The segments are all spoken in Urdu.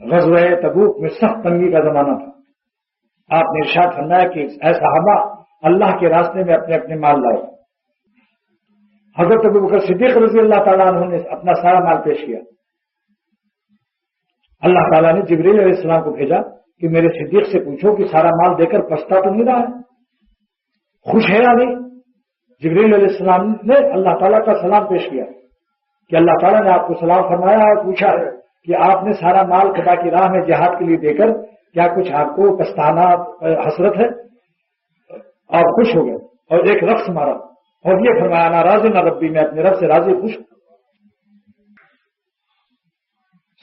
غزوہ تبوک میں سخت تنگی کا زمانہ تھا. آپ نے ارشاد فرمایا کہ اے صحابہ اللہ کے راستے میں اپنے اپنے مال لاؤ. حضرت ابوبکر صدیق رضی اللہ تعالیٰ عنہ نے اپنا سارا مال پیش کیا. اللہ تعالیٰ نے جبریل علیہ السلام کو بھیجا کہ میرے صدیق سے پوچھو کہ سارا مال دے کر پچھتا تو نہیں رہا ہے, خوش ہے یا نہیں. جبریل علیہ السلام نے اللہ تعالیٰ کا سلام پیش کیا کہ اللہ تعالیٰ نے آپ کو سلام فرمایا اور پوچھا ہے کہ آپ نے سارا مال خدا کی راہ میں جہاد کے لیے دے کر کیا کچھ آپ کو پچھتانا حسرت ہے. آپ خوش ہو گئے اور ایک رقص مارا اور یہ فرمایا نا راضی نہ ربی, میں اپنے رب سے راضی خوش ہوں.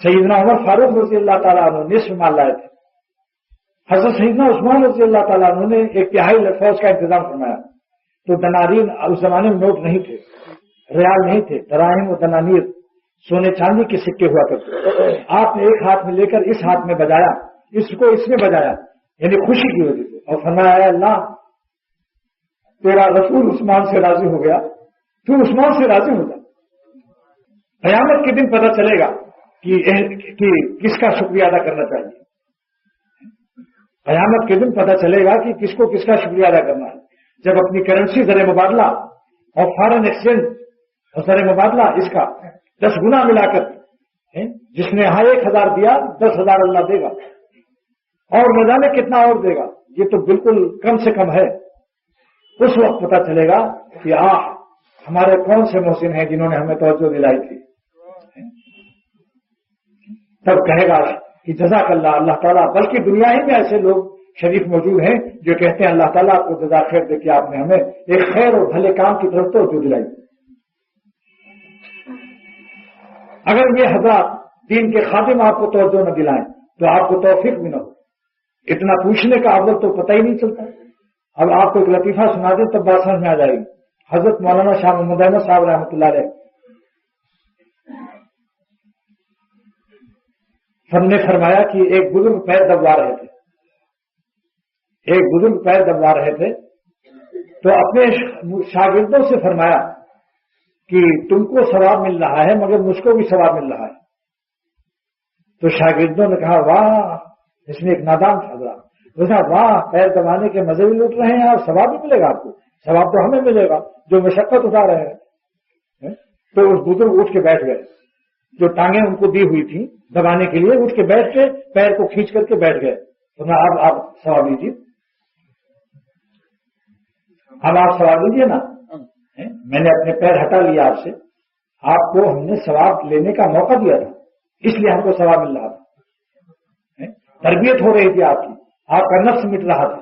سیدنا عمر فاروق رضی اللہ تعالیٰ عنہ نصف مال لائے تھے. حضرت سیدنا عثمان رضی اللہ تعالیٰ عنہ نے ایک تہائی فوج کا انتظام فرمایا. تو دنارین اس زمانے میں نوٹ نہیں تھے, ریال نہیں تھے, دراہم و دنانیر سونے چاندی کے سکے ہوا کرتے. آپ نے ایک ہاتھ میں لے کر اس ہاتھ میں بجایا, اس کو اس میں بجایا, یعنی خوشی کی وجہ سے, اور فرمایا اے اللہ تیرا رسول عثمان سے راضی ہو گیا, تو عثمان سے راضی ہو جا. قیامت کے دن پتہ چلے گا کہ کس کا شکریہ ادا کرنا چاہیے. قیامت کے دن پتہ چلے گا کہ کس کو کس کا شکریہ ادا کرنا ہے. جب اپنی کرنسی زر مبادلہ اور فارن ایکسچینج اور زر مبادلہ اس کا 10 گنا ملا کر, جس نے یہاں 1000 دیا 10,000 اللہ دے گا, اور نہ جانے کتنا اور دے گا, یہ تو بالکل کم سے کم ہے. اس وقت پتہ چلے گا کہ ہمارے کون سے محسن ہیں جنہوں نے ہمیں توجہ دلائی تھی. تب کہے گا کہ جزاک اللہ, اللہ تعالیٰ. بلکہ دنیا ہی میں ایسے لوگ شریف موجود ہیں جو کہتے ہیں اللہ تعالیٰ آپ کو جزا خیر دے کہ آپ نے ہمیں ایک خیر اور بھلے کام کی طرف توجہ دلائی. اگر یہ حضرات دین کے خادم آپ کو توجہ نہ دلائیں تو آپ کو توفیق بھی نہ ہو. اتنا پوچھنے کا اول تو پتہ ہی نہیں چلتا. اب آپ کو ایک لطیفہ سنا دیں تب بات سمجھ میں آ جائے گی. حضرت مولانا شاہ محمد احمد صاحب رحمۃ اللہ علیہ ہم نے فرمایا کہ ایک بزرگ پیر دبوا رہے تھے. تو اپنے شاگردوں سے فرمایا کہ تم کو ثواب مل رہا ہے مگر مجھ کو بھی ثواب مل رہا ہے. تو شاگردوں نے کہا واہ, اس میں ایک نادان تھا حضرات, واہ پیر دبانے کے مزے بھی لوٹ رہے ہیں اور ثواب بھی ملے گا آپ کو. ثواب تو ہمیں ملے گا جو مشقت اٹھا رہے ہیں. تو اس بزرگ اٹھ کے بیٹھ گئے, جو ٹانگیں ان کو دی ہوئی تھی دبانے کے لیے, اٹھ کے بیٹھ کے پیر کو کھینچ کر کے بیٹھ گئے. تو آپ ثواب لیجیے, اب آپ ثواب لیجیے نا. میں نے اپنے پیر ہٹا لیا آپ سے, آپ کو ہم نے ثواب لینے کا موقع دیا تھا, اس لیے ہم کو ثواب مل رہا تھا. تربیت ہو رہی تھی آپ کی, آپ کا نفس مٹ رہا تھا.